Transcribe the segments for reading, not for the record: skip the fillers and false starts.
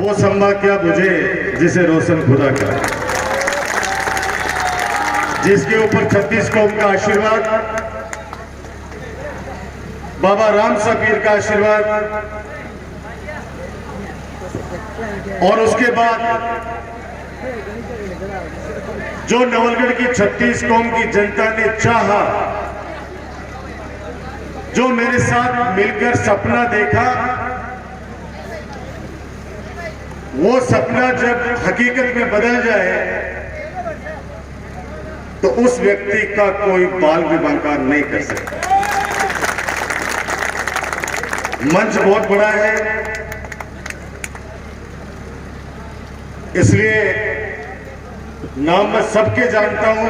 वो संभा क्या बुझे जिसे रोशन खुदा का, जिसके ऊपर 36 कौम का आशीर्वाद, बाबा राम साहब का आशीर्वाद, और उसके बाद जो नवलगढ़ की 36 कौम की जनता ने चाहा, जो मेरे साथ मिलकर सपना देखा, वो सपना जब हकीकत में बदल जाए तो उस व्यक्ति का कोई बाल भी बांका नहीं कर सकता। मंच बहुत बड़ा है, इसलिए नाम मैं सबके जानता हूं,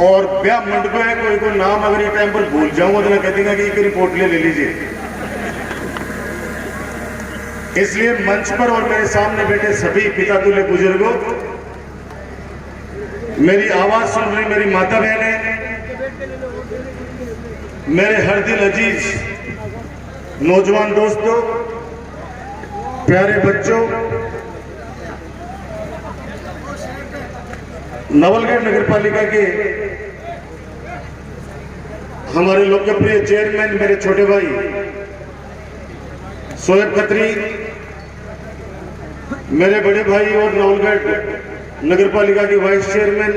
और ब्याह मंडप है, कोई को नाम अगर ये टाइम पर भूल जाऊंगा तो मैं कह दूंगा कि एक रिपोर्ट ले लीजिए। इसलिए मंच पर और मेरे सामने बैठे सभी पिता तुल्य बुजुर्गों, मेरी आवाज सुन रही मेरी माता बहनें, मेरे हर दिल अजीज नौजवान दोस्तों, प्यारे बच्चों, नवलगढ़ नगर पालिका के हमारे लोकप्रिय चेयरमैन मेरे छोटे भाई शोएब खत्री, मेरे बड़े भाई और नवलगढ़ नगर पालिका के वाइस चेयरमैन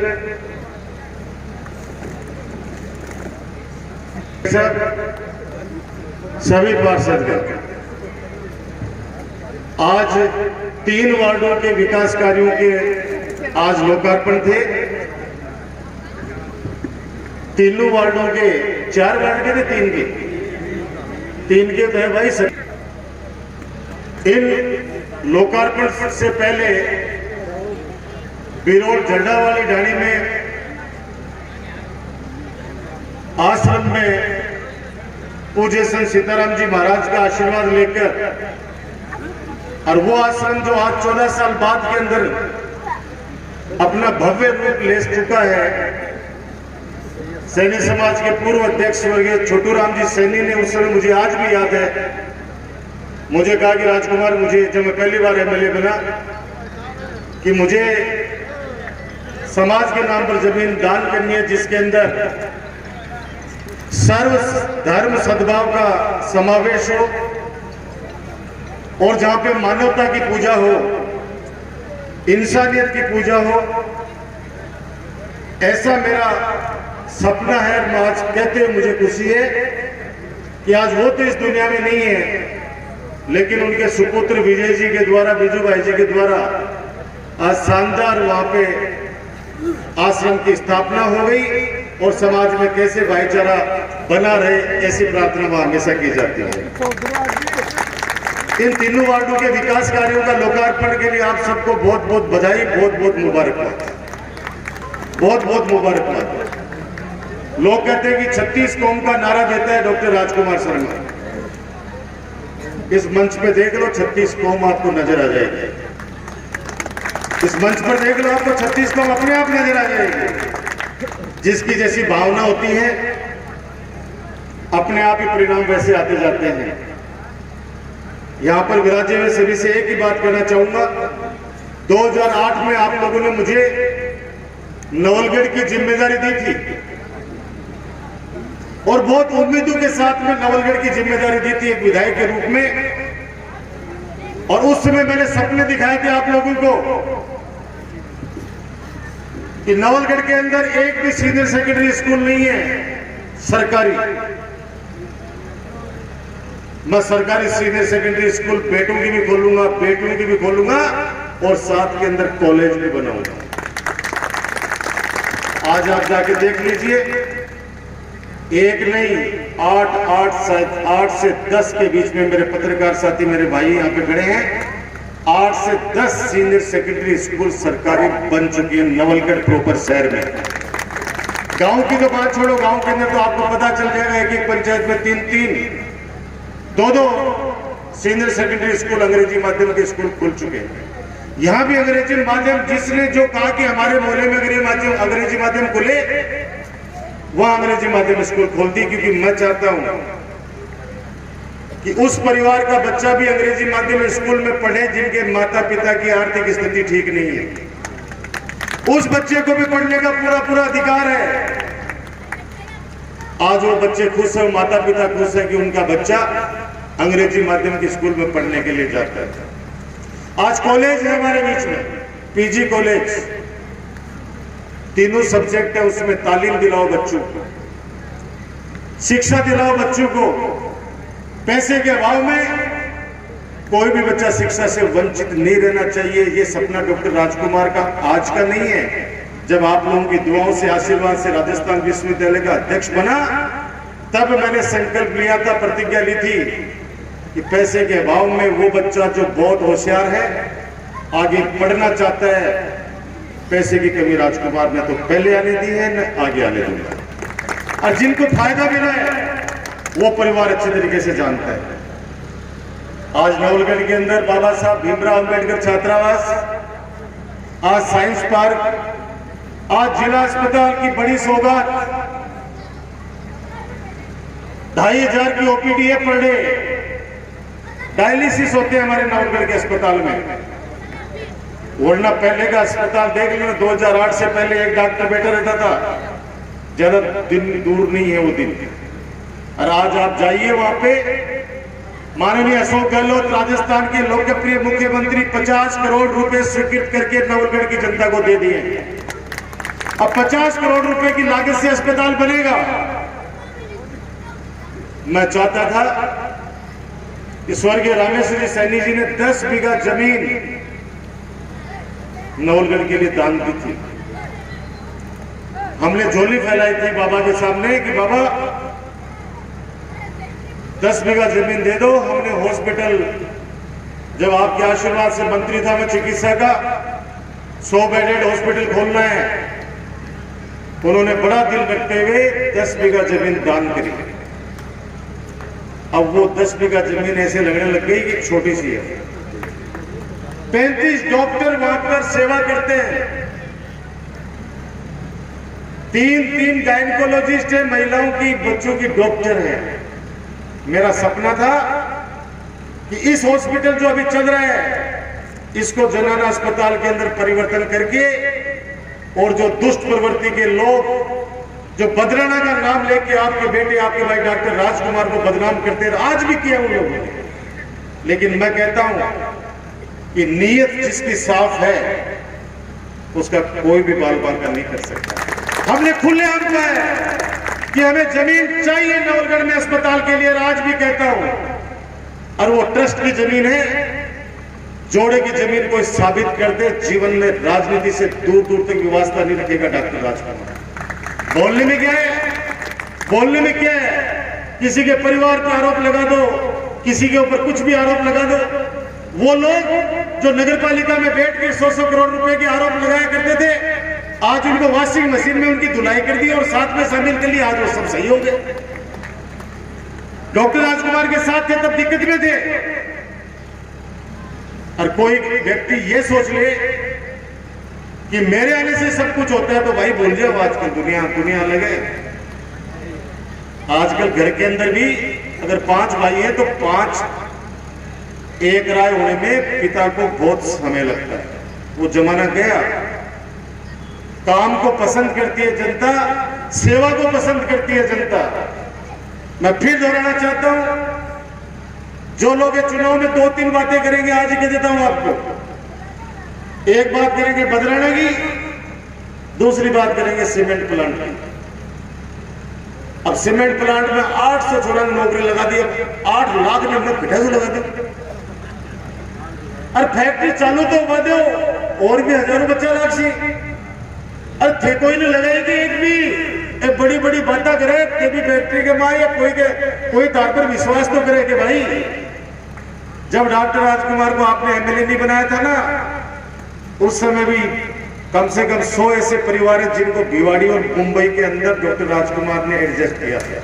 सभी पार्षदगण, आज 3 वार्डों के विकास कार्यों के आज लोकार्पण थे। तीनों वार्डों के 4 वार्ड के थे, 3 के थे भाई सर। इन लोकार्पण से पहले बिरोड़ झंडा वाली ढाणी में आश्रम में पूज्य संत सीताराम जी महाराज का आशीर्वाद लेकर, और वो आश्रम जो आज 14 साल बाद के अंदर अपना भव्य रूप ले चुका है, सैनी समाज के पूर्व अध्यक्ष स्वर्गीय छोटू राम जी सैनी ने उस समय, मुझे आज भी याद है, मुझे कहा कि राजकुमार, मुझे जब मैं पहली बार एमएलए बना, कि मुझे समाज के नाम पर जमीन दान करनी है जिसके अंदर सर्व धर्म सद्भाव का समावेश हो और जहां पे मानवता की पूजा हो, इंसानियत की पूजा हो। ऐसा मेरा सपना है। आज कहते हुए मुझे खुशी है कि आज वो तो इस दुनिया में नहीं है, लेकिन उनके सुपुत्र विजय जी के द्वारा, बिजू भाई जी के द्वारा आज शानदार वहां पे आश्रम की स्थापना हो गई, और समाज में कैसे भाईचारा बना रहे, ऐसी प्रार्थना वहां हमेशा की जाती है। इन तीनों वार्डों के विकास कार्यों का लोकार्पण के लिए आप सबको बहुत बहुत बधाई, बहुत बहुत मुबारकबाद, बहुत बहुत मुबारकबाद। लोग कहते हैं कि 36 कौम का नारा देता है डॉक्टर राजकुमार शर्मा। इस मंच पे देख लो, 36 कौम आपको नजर आ जाएगी। इस मंच पर देख लो, आपको 36 कौम अपने आप नजर आ जाएगी। जिसकी जैसी भावना होती है, अपने आप ही परिणाम वैसे आते जाते हैं। यहां पर विराजे हुए सभी से एक ही बात कहना चाहूंगा, 2008 में आप लोगों ने मुझे नवलगढ़ की जिम्मेदारी दी थी, और बहुत उम्मीदों के साथ में नवलगढ़ की जिम्मेदारी दी थी एक विधायक के रूप में। और उस समय मैंने सपने दिखाए थे आप लोगों को कि नवलगढ़ के अंदर एक भी सीनियर सेकेंडरी स्कूल नहीं है सरकारी। मैं सरकारी सीनियर सेकेंडरी स्कूल बेटों की भी खोलूंगा, बेटियों की भी खोलूंगा, और साथ के अंदर कॉलेज भी बनाऊंगा। आज आप जाके देख लीजिए, एक नहीं 8 से 10 के बीच में मेरे पत्रकार साथी, मेरे भाई यहाँ पे खड़े हैं, 8 से 10 सीनियर सेकेंडरी स्कूल सरकारी बन चुकी है नवलगढ़ प्रॉपर शहर में। गांव की तो बात छोड़ो, गांव के अंदर तो आपको पता चल जाएगा, एक पंचायत में 3-3, 2-2 सीनियर सेकेंडरी स्कूल अंग्रेजी माध्यम के स्कूल खुल चुके हैं। यहां भी अंग्रेजी माध्यम, जिसने जो कहा कि हमारे मोहल्ले में अंग्रेजी माध्यम खुले, वह अंग्रेजी माध्यम स्कूल खोल दी। क्योंकि मैं चाहता हूं कि उस परिवार का बच्चा भी अंग्रेजी माध्यम स्कूल में पढ़े जिनके माता पिता की आर्थिक स्थिति ठीक नहीं है। उस बच्चे को भी पढ़ने का पूरा अधिकार है। आज वो बच्चे खुश हैं, माता पिता खुश हैं कि उनका बच्चा अंग्रेजी माध्यम के स्कूल में पढ़ने के लिए जाता है। आज कॉलेज है हमारे बीच में, पीजी कॉलेज, तीनों सब्जेक्ट है, उसमें तालीम दिलाओ बच्चों को, शिक्षा दिलाओ बच्चों को। पैसे के अभाव में कोई भी बच्चा शिक्षा से वंचित नहीं रहना चाहिए। ये सपना डॉक्टर राजकुमार का आज का नहीं है। जब आप लोगों की दुआओं से, आशीर्वाद से राजस्थान विश्वविद्यालय का अध्यक्ष बना, तब मैंने संकल्प लिया था, प्रतिज्ञा ली थी कि पैसे के अभाव में वो बच्चा जो बहुत होशियार है, आगे पढ़ना चाहता है, पैसे की कमी राजकुमार ने तो पहले आने दी है, न आगे आने दूंगा। और जिनको फायदा मिला है वो परिवार अच्छे तरीके से जानता है। आज नवलगढ़ के अंदर बाबा साहब भीमराव अंबेडकर छात्रावास, आज साइंस पार्क, आज जिला अस्पताल की बड़ी सौगात, 2500 की ओपीडी है पर डे, डायलिसिस होते हैं हमारे नवलगढ़ के अस्पताल में। वरना पहले का अस्पताल देख लेना, 2008 से पहले एक डॉक्टर बैठा रहता था, ज्यादा दिन दूर नहीं है वो दिन। और आज आप जाइए वहां पे, माननीय अशोक गहलोत राजस्थान के लोकप्रिय मुख्यमंत्री 50 करोड़ रुपए स्वीकृत करके नवलगढ़ की जनता को दे दिए। अब 50 करोड़ रुपए की लागत से अस्पताल बनेगा। मैं चाहता था कि स्वर्गीय रामेश्वरी सैनी जी ने 10 बीघा जमीन नवलगढ़ के लिए दान दी थी। हमने झोली फैलाई थी बाबा के सामने कि बाबा 10 बीघा जमीन दे दो। हमने हॉस्पिटल, जब आपके आशीर्वाद से मंत्री था मैं चिकित्सा का, 100 बेडेड हॉस्पिटल खोलना है, उन्होंने बड़ा दिल रखते हुए 10 बीघा जमीन दान करी। अब वो 10 बीघा जमीन ऐसे लगने लग गई कि छोटी सी है। 35 डॉक्टर वहां पर सेवा करते हैं, 3 गायनेकोलॉजिस्ट है, महिलाओं की, बच्चों की डॉक्टर है। मेरा सपना था कि इस हॉस्पिटल जो अभी चल रहा है, इसको जनाना अस्पताल के अंदर परिवर्तन करके, और जो दुष्ट प्रवृत्ति के लोग जो बदराना का नाम लेके आपके बेटे, आपके भाई डॉक्टर राजकुमार को बदनाम करते हैं, आज भी किया उन लोगों ने। लेकिन मैं कहता हूं कि नीयत जिसकी साफ है उसका कोई भी बाल बांका नहीं कर सकता। हमने खुलेआम कहा है कि हमें जमीन चाहिए नवलगढ़ में अस्पताल के लिए, आज भी कहता हूं। और वो ट्रस्ट की जमीन है, जोड़े की जमीन को साबित कर दे, जीवन में राजनीति से दूर दूर तक व्यवस्था नहीं रखेगा डॉक्टर राजकुमार। बोलने में क्या है, बोलने में क्या है, किसी के परिवार पे आरोप लगा दो, किसी के ऊपर कुछ भी आरोप लगा दो। वो लोग जो नगर पालिका में बैठ के 100 करोड़ रुपए के आरोप लगाया करते थे, आज उनको वॉशिंग मशीन में उनकी धुलाई कर दी और साथ में शामिल कर लिया, आज वो सब सही हो गए। डॉक्टर राजकुमार के साथ थे तब दिक्कत में थे। और कोई व्यक्ति ये सोच ले कि मेरे आने से सब कुछ होता है, तो भाई भूल जाओ, आजकल दुनिया अलग है। आजकल घर के अंदर भी अगर 5 भाई हैं तो 5 एक राय होने में पिता को बहुत समय लगता है। वो जमाना गया। काम को पसंद करती है जनता, सेवा को पसंद करती है जनता। मैं फिर दोहराना चाहता हूं, जो लोग चुनाव में 2-3 बातें करेंगे, आज ही कह देता हूं आपको। एक बात करेंगे बदराना की, दूसरी बात करेंगे सीमेंट प्लांट की। अब सीमेंट प्लांट में 800 छोड़ा नौकरी लगा दी, 8 लाख ने अपना पिटा लगा दी। और फैक्ट्री चालू तो हुआ दो, और भी हजारों बच्चा लाख सी। और थे कोई नहीं लगाएगी एक भी, बड़ी बड़ी बातें करे कि भी फैक्ट्री के माँ या कोई तार पर विश्वास तो करे कि भाई, जब डॉक्टर राजकुमार को आपने एमएलए नहीं बनाया था ना, उस समय भी कम से कम 100 ऐसे परिवार हैं जिनको भिवाड़ी और मुंबई के अंदर डॉक्टर राजकुमार ने एडजस्ट किया था।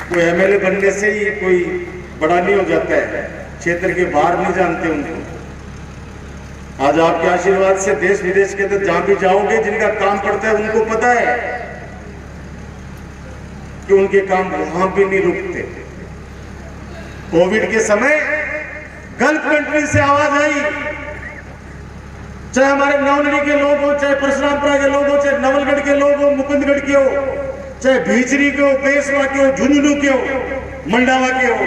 कोई एमएलए बनने से ही कोई बड़ा नहीं हो जाता है, क्षेत्र के बाहर नहीं जानते उनको। आज आपके आशीर्वाद से देश विदेश के अंदर जहां भी जाओगे, जिनका काम पड़ता है उनको पता है कि उनके काम वहां भी नहीं रुकते। कोविड के समय गल्फ कंट्री से आवाज आई, चाहे हमारे नवनगरी के लोग हो, चाहे परशुरामपुरा के लोग हो, चाहे नवलगढ़ के लोग हो, मुकुंदगढ़ के हो, चाहे भीचरी के हो, पेशवा के हो, झुंझुनू के हो, मंडावा के हो,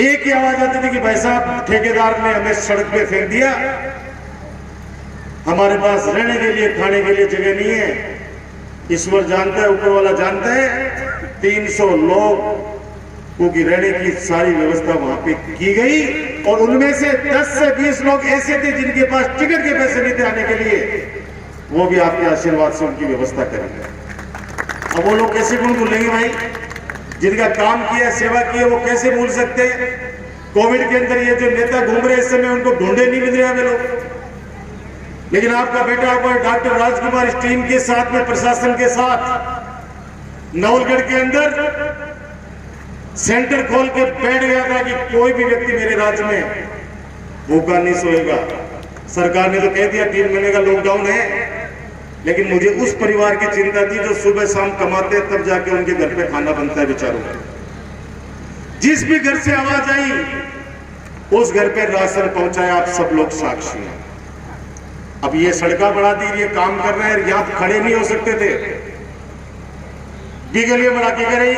एक ही आवाज आती थी कि भाई साहब ठेकेदार ने हमें सड़क पे फेंक दिया, हमारे पास रहने के लिए खाने के लिए जगह नहीं है। ईश्वर जानता है, ऊपर वाला जानता है, 300 लोग की रहने की सारी व्यवस्था वहां पे की गई और उनमें से 10 से 20 लोग ऐसे थे जिनके पास टिकट के पैसे नहीं थे आने के लिए, वो भी आपके आशीर्वाद से उनकी व्यवस्था करेंगे। अब वो लोग कैसे कौन भूलेंगे भाई, जिनका काम किया, सेवा की है, वो कैसे भूल सकते हैं। कोविड के अंदर ये जो नेता घूम रहे इस समय उनको ढूंढे नहीं मिल रहे हमें लोग, लेकिन आपका बेटा हुआ डॉक्टर राजकुमार इस टीम के साथ में, प्रशासन के साथ नवलगढ़ के अंदर सेंटर खोल के बैठ गया था कि कोई भी व्यक्ति मेरे राज्य में भूखा नहीं सोएगा। सरकार ने तो कह दिया 3 महीने का लॉकडाउन है, लेकिन मुझे उस परिवार की चिंता थी जो सुबह शाम कमाते हैं तब जाके उनके घर पे खाना बनता है बेचारों का। जिस भी घर से आवाज आई उस घर पे राशन पहुंचाया, आप सब लोग साक्षी हैं। अब ये सड़का बढ़ा दी, ये काम कर रहे हैं, यहां खड़े नहीं हो सकते थे, गलियां बढ़ा के कह रही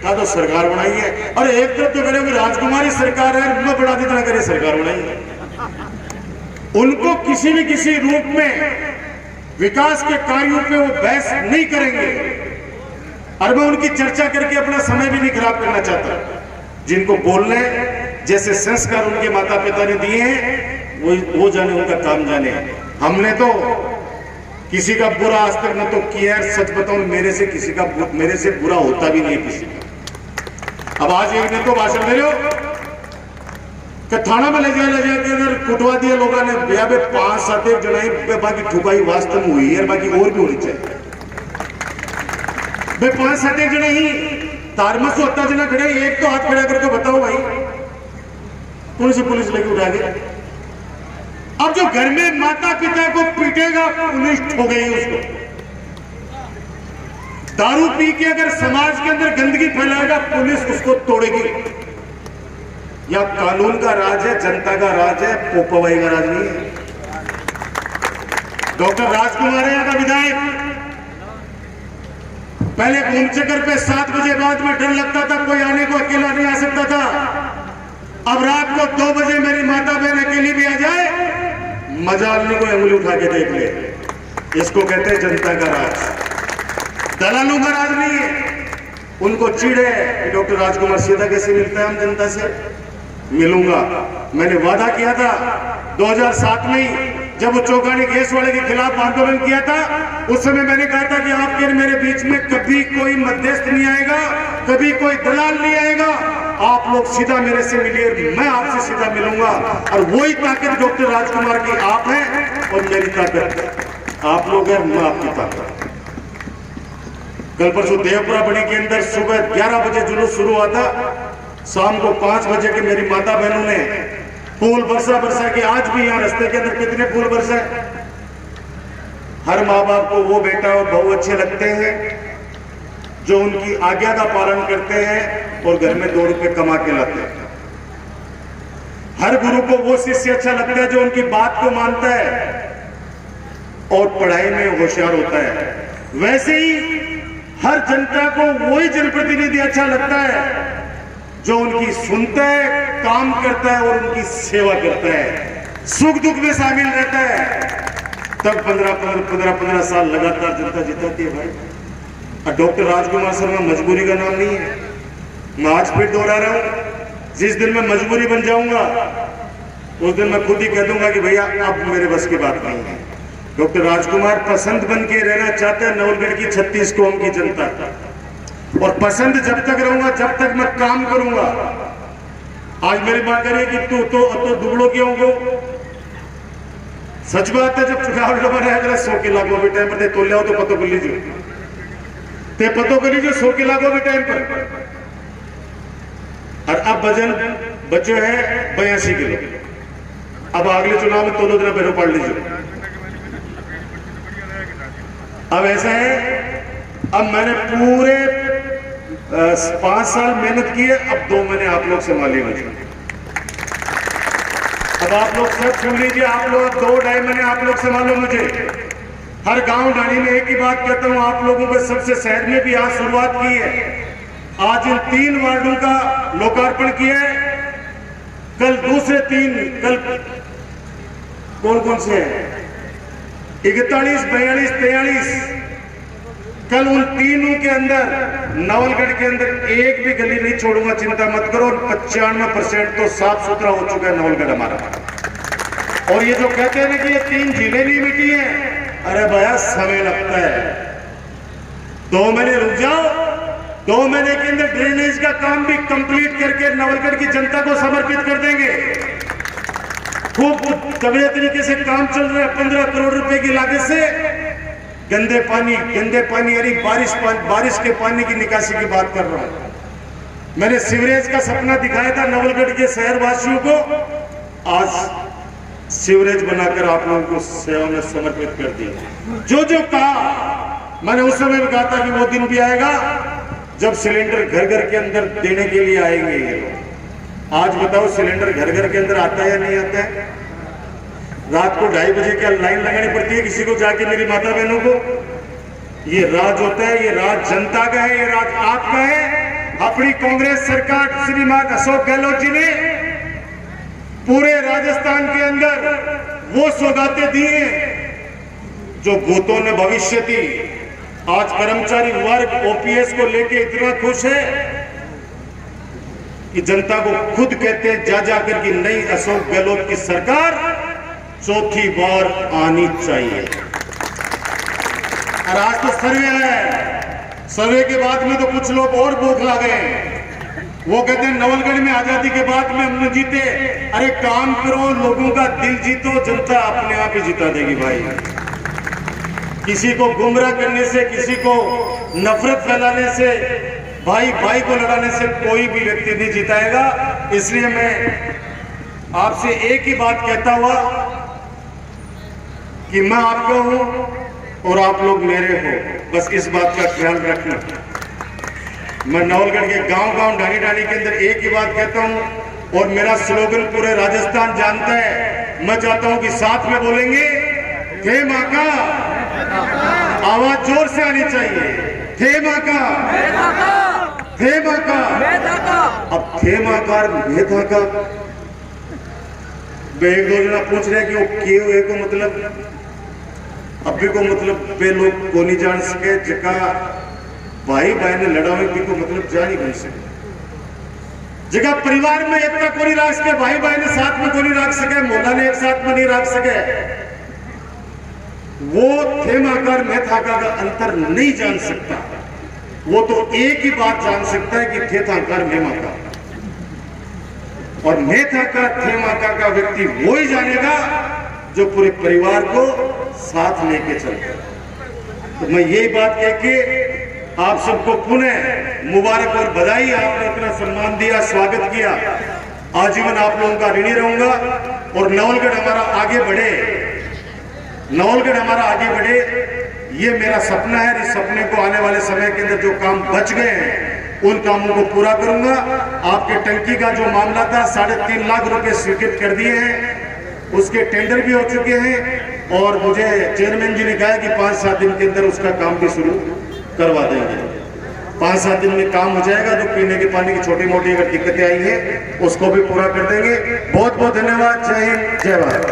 कहा तो सरकार बनाई है। और एक तरफ तो करें राजकुमारी सरकार है, मैं बढ़ा दी, करे सरकार बनाई है। उनको किसी न किसी रूप में विकास के कार्यों पे वो बहस नहीं करेंगे और मैं उनकी चर्चा करके अपना समय भी नहीं खराब करना चाहता। जिनको बोलने जैसे संस्कार उनके माता पिता ने दिए हैं वो जाने, उनका काम जाने। हमने तो किसी का बुरा आज तक न तो किया है, सच बताऊं मेरे से बुरा होता भी नहीं किसी का। अब आज एक ने तो भाषण दे रहे हो कि थाना में ले जाए के अंदर कुटवा दिया लोगों ने, 5-7 एक जनाई बाकी ठुकाई वास्तव में हुई है, बाकी और भी होनी चाहिए। 5-7 एक जना ही तारमस तो 8 जना खड़े, एक तो हाथ खड़ा करके बताओ भाई, कौन सी पुलिस लेके उठा गया। अब जो घर में माता पिता को पीटेगा पुलिस ठोकेगी उसको। दारू पी के अगर समाज के अंदर गंदगी फैलाएगा पुलिस उसको तोड़ेगी। या कानून का राज है, जनता का राज है, पोपाबाई का राज नहीं है। डॉक्टर राजकुमार है यहाँ का विधायक, पहले घूम चक्कर पे 7 बजे बाद में डर लगता था, कोई आने को अकेला नहीं आ सकता था। अब रात को 2 बजे मेरी माता बहन अकेली भी आ जाए, मजाल नहीं, कोई अंगुली उठा के देख ले। इसको कहते हैं जनता का राज, दलालों का राज नहीं है। उनको चिढ़ है कि डॉक्टर राजकुमार सीधा कैसे मिलता है हम जनता से। मिलूंगा, मैंने वादा किया था 2007 में जब वो चौगानी गैस वाले के खिलाफ आंदोलन किया था, उस समय मैंने कहा था कि आपके मेरे बीच में कभी कोई मध्यस्थ नहीं आएगा, कभी कोई दलाल नहीं आएगा, आप लोग सीधा मेरे से मिलिए, मैं आपसे सीधा मिलूंगा। और वही ताकत डॉक्टर राजकुमार की आप हैं और मेरी ताकत आप लोग हैं, मैं आपकी ताकत। कल परसों देवपुरा बड़ी के अंदर सुबह 11 बजे जुलूस शुरू हुआ था, शाम को 5 बजे के मेरी माता बहनों ने फूल बरसा के, आज भी यहाँ रास्ते के अंदर कितने फूल बरसा। हर माँ बाप को वो बेटा और बहू अच्छे लगते हैं जो उनकी आज्ञा का पालन करते हैं और घर में 2 रुपए कमा के लाते हैं। हर गुरु को वो शिष्य अच्छा लगता है जो उनकी बात को मानता है और पढ़ाई में होशियार होता है। वैसे ही हर जनता को वही जनप्रतिनिधि अच्छा लगता है जो उनकी सुनता है, काम करता है और उनकी सेवा करता है, सुख दुख में शामिल रहता है। तब 15 साल लगातार जनता जिताती है भाई। और डॉक्टर राजकुमार शर्मा मजबूरी का नाम नहीं है, मैं आज फिर दोहरा रहा हूं, जिस दिन मैं मजबूरी बन जाऊंगा उस दिन मैं खुद ही कह दूंगा कि भैया अब मेरे बस की बात नहीं है। डॉक्टर राजकुमार पसंद बन के रहना चाहते हैं नवलगढ़ की 36 कौम की जनता, और पसंद जब तक रहूंगा जब तक मैं काम करूंगा। आज मेरी बात करिए कि तू तो दुबड़ो क्यों हो, सच बात है। जब चुनाव लड़ा 100 के लागू भी टाइम पर तो ले आओ तो पतो कर लीजिए, ते पतो कर लीजिए 100 के लागू भी टाइम पर। और अब वजन बचे हैं 82 किलो। अब अगले चुनाव में तो दिन पैरों पढ़ लीजिए। अब ऐसा है अब मैंने पूरे 5 साल मेहनत की है, अब 2 महीने आप लोग संभालिए मुझे। अब आप लोग सब सुन लीजिए, आप लोग 2-2.5 महीने आप लोग संभालो मुझे। हर गांव ढाणी में एक ही बात कहता हूं आप लोगों को, सबसे शहर में भी आज शुरुआत की है। आज इन 3 वार्डों का लोकार्पण किया है, कल दूसरे 3, कल कौन कौन से हैं, 41, 42, 43, कल उन तीनों के अंदर नवलगढ़ के अंदर एक भी गली नहीं छोड़ूंगा, चिंता मत करो। 95% तो साफ सुथरा हो चुका है नवलगढ़ हमारा। और ये जो कहते हैं ना कि ये 3 जिले नहीं मिटी है, अरे भैया समय लगता है, 2 महीने रुक जाओ। 2 महीने के अंदर ड्रेनेज का काम भी कंप्लीट करके नवलगढ़ की जनता को समर्पित कर देंगे। खूब तगड़े तरीके से काम चल रहा है, 15 करोड़ रुपए की लागत से गंदे पानी यानी बारिश के पानी की निकासी की बात कर रहा हूं। मैंने सीवरेज का सपना दिखाया था नवलगढ़ के शहरवासियों को, आज सीवरेज बनाकर आप लोगों को सेवा में समर्पित कर दिया। जो जो कहा मैंने उस समय भी कहा था कि वो दिन भी आएगा जब सिलेंडर घर घर के अंदर देने के लिए आएंगे ये लोग। आज बताओ सिलेंडर घर घर के अंदर आता है या नहीं आता है? रात को 2:30 बजे क्या लाइन लगानी पड़ती है किसी को जाके, मेरी माता बहनों को? ये राज होता है, ये राज जनता का है, ये राज आपका है। अपनी कांग्रेस सरकार श्रीमान अशोक गहलोत जी ने पूरे राजस्थान के अंदर वो सौगातें दी हैं जो भूतों ने भविष्य थी। आज कर्मचारी वर्ग ओपीएस को लेके इतना खुश है कि जनता को खुद कहते हैं जा जाकर कि नई अशोक गहलोत की सरकार 4थी बार आनी चाहिए। और आज तो सर्वे है, सर्वे के बाद में तो कुछ लोग और बौखला गए। वो कहते हैं नवलगढ़ में आजादी के बाद में हमने जीते। अरे काम करो, लोगों का दिल जीतो, जनता अपने आप ही जिता देगी भाई। किसी को गुमराह करने से, किसी को नफरत फैलाने से, भाई भाई को लड़ाने से कोई भी व्यक्ति नहीं जिताएगा। इसलिए मैं आपसे एक ही बात कहता हुआ कि मैं आपका हूं और आप लोग मेरे हो, बस इस बात का ख्याल रखना। मैं नवलगढ़ के गांव-गांव ढाणी-ढाणी के अंदर एक ही बात कहता हूं और मेरा स्लोगन पूरे राजस्थान जानता है। मैं चाहता हूं कि साथ में बोलेंगे, थे मां का, आवाज जोर से आनी चाहिए, थे मां का, थे मां का। अब थे मां का, मेधा का, एक दो जना पूछ रहे कि वो क्यों है को मतलब अभी को मतलब वे लोग को नहीं जान सके, जका भाई भाई ने लड़ा हुए को मतलब जान ही नहीं सके, जगह परिवार में एकता को नहीं रख सके, भाई भाई ने साथ में को नहीं रख सके, मोहल्ला ने एक साथ में नहीं रख सके, वो थेमाकार मेथाका का अंतर नहीं जान सकता। वो तो एक ही बात जान सकता है कि थेथाकार मेमाका, और मेथाका थेमाका का व्यक्ति वो ही जानेगा जो पूरे परिवार को साथ लेके चलता। तो मैं यही बात कह के आप सबको पुनः मुबारक और बधाई। आपने इतना सम्मान दिया, स्वागत किया, आजीवन आप लोगों का ऋणी रहूंगा। और नवलगढ़ हमारा आगे बढ़े, नवलगढ़ हमारा आगे बढ़े, ये मेरा सपना है। इस सपने को आने वाले समय के अंदर जो काम बच गए हैं उन कामों को पूरा करूंगा। आपके टंकी का जो मामला था 3.5 लाख रुपए स्वीकृत कर दिए हैं, उसके टेंडर भी हो चुके हैं और मुझे चेयरमैन जी ने कहा कि 5-7 दिन के अंदर उसका काम भी शुरू करवा देंगे। 5-7 दिन में काम हो जाएगा। जो पीने के पानी की छोटी मोटी अगर दिक्कतें आई हैं उसको भी पूरा कर देंगे। बहुत बहुत धन्यवाद। जय हिंद, जय भारत।